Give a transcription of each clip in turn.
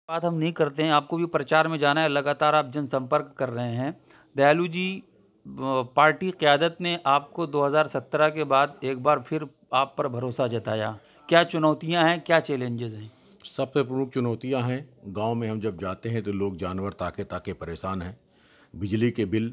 बात हम नहीं करते हैं, आपको भी प्रचार में जाना है, लगातार आप जनसंपर्क कर रहे हैं। दयालु जी, पार्टी क़यादत ने आपको 2017 के बाद एक बार फिर आप पर भरोसा जताया। क्या चुनौतियां हैं, क्या चैलेंजेस हैं? सबसे प्रमुख चुनौतियां हैं, गांव में हम जब जाते हैं तो लोग जानवर ताके ताके परेशान हैं। बिजली के बिल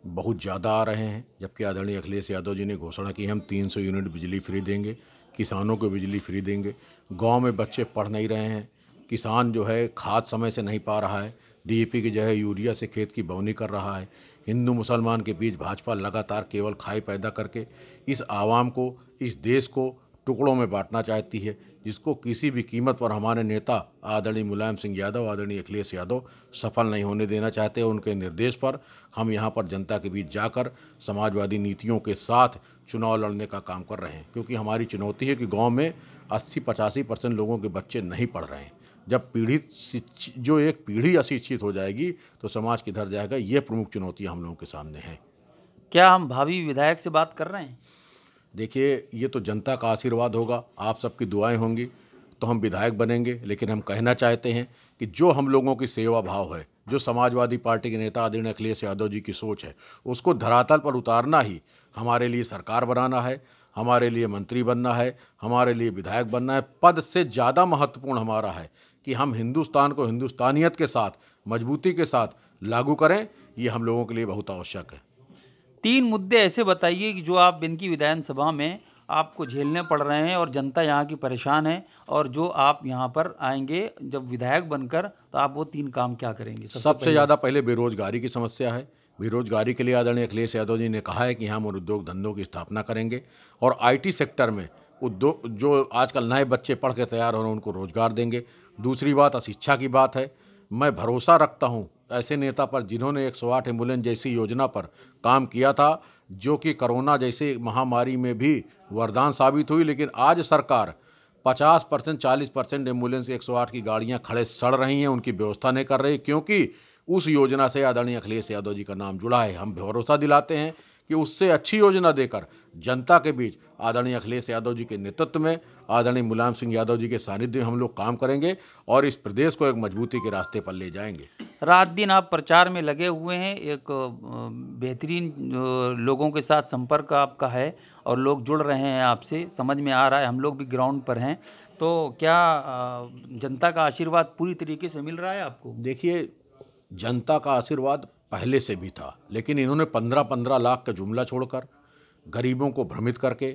बहुत ज़्यादा आ रहे हैं, जबकि आदरणीय अखिलेश यादव जी ने घोषणा की हम 300 यूनिट बिजली फ्री देंगे, किसानों को बिजली फ्री देंगे। गांव में बच्चे पढ़ नहीं रहे हैं, किसान जो है खाद समय से नहीं पा रहा है, डीएपी की जगह यूरिया से खेत की बौनी कर रहा है। हिंदू मुसलमान के बीच भाजपा लगातार केवल खाई पैदा करके इस आवाम को, इस देश को टुकड़ों में बांटना चाहती है, जिसको किसी भी कीमत पर हमारे नेता आदरणीय मुलायम सिंह यादव, आदरणीय अखिलेश यादव सफल नहीं होने देना चाहते। उनके निर्देश पर हम यहाँ पर जनता के बीच जाकर समाजवादी नीतियों के साथ चुनाव लड़ने का काम कर रहे हैं, क्योंकि हमारी चुनौती है कि गांव में 80-85% लोगों के बच्चे नहीं पढ़ रहे हैं। जब जो एक पीढ़ी अशिक्षित हो जाएगी तो समाज किधर जाएगा, ये प्रमुख चुनौतियाँ हम लोगों के सामने हैं। क्या हम भावी विधायक से बात कर रहे हैं? देखिए, ये तो जनता का आशीर्वाद होगा, आप सबकी दुआएं होंगी तो हम विधायक बनेंगे। लेकिन हम कहना चाहते हैं कि जो हम लोगों की सेवा भाव है, जो समाजवादी पार्टी के नेता आदरणीय अखिलेश यादव जी की सोच है, उसको धरातल पर उतारना ही हमारे लिए सरकार बनाना है, हमारे लिए मंत्री बनना है, हमारे लिए विधायक बनना है। पद से ज़्यादा महत्वपूर्ण हमारा है कि हम हिंदुस्तान को हिंदुस्तानियत के साथ, मजबूती के साथ लागू करें। ये हम लोगों के लिए बहुत आवश्यक है। 3 मुद्दे ऐसे बताइए कि जो आप इनकी विधानसभा में आपको झेलने पड़ रहे हैं और जनता यहाँ की परेशान है, और जो आप यहाँ पर आएंगे जब विधायक बनकर तो आप वो 3 काम क्या करेंगे सबसे सबसे पहले? ज़्यादा पहले बेरोजगारी की समस्या है। बेरोजगारी के लिए आदरणीय अखिलेश यादव जी ने कहा है कि हम उद्योग धंधों की स्थापना करेंगे और आईटी सेक्टर में उद्योग, जो आजकल नए बच्चे पढ़ के तैयार हो रहे हैं, उनको रोजगार देंगे। दूसरी बात अशिक्षा की बात है। मैं भरोसा रखता हूं ऐसे नेता पर जिन्होंने 108 एम्बुलेंस जैसी योजना पर काम किया था, जो कि कोरोना जैसे महामारी में भी वरदान साबित हुई। लेकिन आज सरकार 50%, 40% एम्बुलेंस 108 की गाड़ियां खड़े सड़ रही हैं, उनकी व्यवस्था नहीं कर रही, क्योंकि उस योजना से आदरणीय अखिलेश यादव जी का नाम जुड़ा है। हम भरोसा दिलाते हैं कि उससे अच्छी योजना देकर जनता के बीच आदरणीय अखिलेश यादव जी के नेतृत्व में, आदरणीय मुलायम सिंह यादव जी के सानिध्य में हम लोग काम करेंगे और इस प्रदेश को एक मजबूती के रास्ते पर ले जाएंगे। रात दिन आप प्रचार में लगे हुए हैं, एक बेहतरीन लोगों के साथ संपर्क आपका है और लोग जुड़ रहे हैं आपसे, समझ में आ रहा है, हम लोग भी ग्राउंड पर हैं। तो क्या जनता का आशीर्वाद पूरी तरीके से मिल रहा है आपको? देखिए, जनता का आशीर्वाद पहले से भी था, लेकिन इन्होंने 15-15 लाख का जुमला छोड़कर गरीबों को भ्रमित करके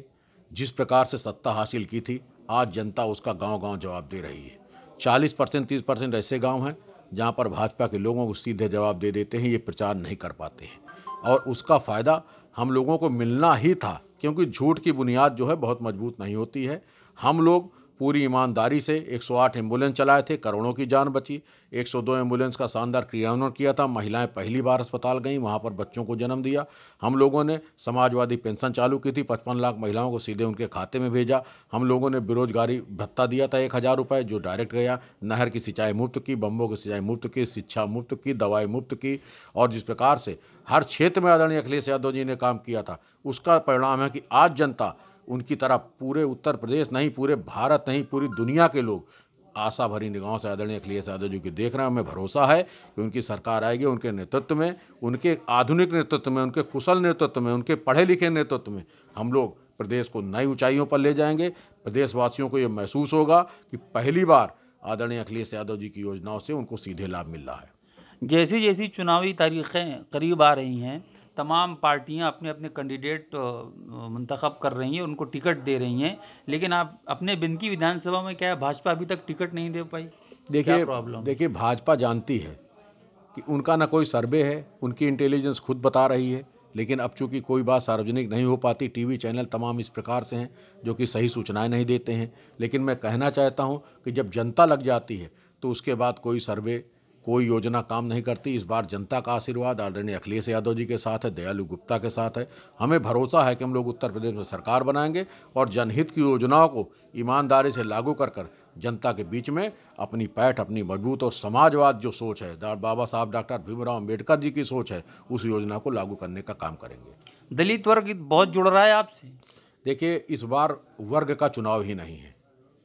जिस प्रकार से सत्ता हासिल की थी, आज जनता उसका गांव-गांव जवाब दे रही है। 40%, 30% ऐसे गांव हैं जहां पर भाजपा के लोगों को सीधे जवाब दे देते हैं, ये प्रचार नहीं कर पाते हैं और उसका फ़ायदा हम लोगों को मिलना ही था, क्योंकि झूठ की बुनियाद जो है बहुत मजबूत नहीं होती है। हम लोग पूरी ईमानदारी से 108 एम्बुलेंस चलाए थे, करोड़ों की जान बची। 102 एम्बुलेंस का शानदार क्रियान्वयन किया था, महिलाएं पहली बार अस्पताल गईं, वहां पर बच्चों को जन्म दिया। हम लोगों ने समाजवादी पेंशन चालू की थी, 55 लाख महिलाओं को सीधे उनके खाते में भेजा। हम लोगों ने बेरोजगारी भत्ता दिया था 1000 रुपये, जो डायरेक्ट गया। नहर की सिंचाई मुफ्त की, बम्बों की सिंचाई मुफ्त की, शिक्षा मुफ्त की, दवाई मुफ्त की। और जिस प्रकार से हर क्षेत्र में आदरणीय अखिलेश यादव जी ने काम किया था, उसका परिणाम है कि आज जनता उनकी तरफ, पूरे उत्तर प्रदेश नहीं, पूरे भारत नहीं, पूरी दुनिया के लोग आशा भरी निगाहों से आदरणीय अखिलेश यादव जी की देख रहे हैं। हमें भरोसा है कि उनकी सरकार आएगी, उनके नेतृत्व में, उनके आधुनिक नेतृत्व में, उनके कुशल नेतृत्व में, उनके पढ़े लिखे नेतृत्व में हम लोग प्रदेश को नई ऊंचाइयों पर ले जाएंगे। प्रदेशवासियों को ये महसूस होगा कि पहली बार आदरणीय अखिलेश यादव जी की योजनाओं से उनको सीधे लाभ मिल रहा है। जैसी जैसी चुनावी तारीखें करीब आ रही हैं, तमाम पार्टियां अपने अपने कैंडिडेट मुंतखब कर रही हैं, उनको टिकट दे रही हैं, लेकिन आप अपने बिनकी विधानसभा में क्या है, भाजपा अभी तक टिकट नहीं दे पाई? क्या देखिए प्रॉब्लम है? देखिए भाजपा जानती है कि उनका ना कोई सर्वे है, उनकी इंटेलिजेंस खुद बता रही है। लेकिन अब चूंकि कोई बात सार्वजनिक नहीं हो पाती, टीवी चैनल तमाम इस प्रकार से हैं जो कि सही सूचनाएं नहीं देते हैं। लेकिन मैं कहना चाहता हूं कि जब जनता लग जाती है तो उसके बाद कोई सर्वे, कोई योजना काम नहीं करती। इस बार जनता का आशीर्वाद आदरणीय अखिलेश यादव जी के साथ है, दयालु गुप्ता के साथ है। हमें भरोसा है कि हम लोग उत्तर प्रदेश में सरकार बनाएंगे और जनहित की योजनाओं को ईमानदारी से लागू कर कर जनता के बीच में अपनी पैठ, अपनी मजबूत और समाजवाद जो सोच है, बाबा साहब डॉक्टर भीमराव अम्बेडकर जी की सोच है, उस योजना को लागू करने का काम करेंगे। दलित वर्ग बहुत जुड़ रहा है आपसे? देखिए, इस बार वर्ग का चुनाव ही नहीं है,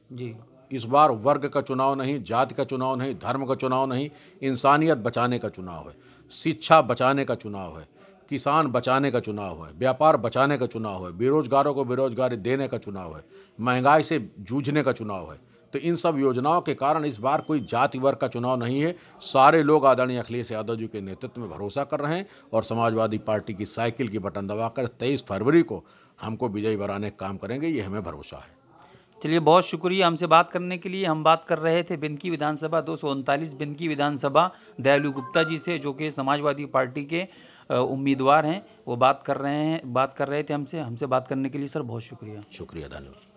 जी। इस बार वर्ग का चुनाव नहीं, जाति का चुनाव नहीं, धर्म का चुनाव नहीं, इंसानियत बचाने का चुनाव है, शिक्षा बचाने का चुनाव है, किसान बचाने का चुनाव है, व्यापार बचाने का चुनाव है, बेरोजगारों को बेरोजगारी देने का चुनाव है, महंगाई से जूझने का चुनाव है। तो इन सब योजनाओं के कारण इस बार कोई जाति वर्ग का चुनाव नहीं है। सारे लोग आदरणीय अखिलेश यादव जी के नेतृत्व में भरोसा कर रहे हैं और समाजवादी पार्टी की साइकिल की बटन दबाकर 23 फरवरी को हमको विजयी बनाने का काम करेंगे, ये हमें भरोसा है। चलिए, बहुत शुक्रिया हमसे बात करने के लिए। हम बात कर रहे थे बिनकी विधानसभा 239 बिनकी विधानसभा दयालु गुप्ता जी से, जो कि समाजवादी पार्टी के उम्मीदवार हैं। वो बात कर रहे थे हमसे बात करने के लिए। सर, बहुत शुक्रिया। शुक्रिया, धन्यवाद।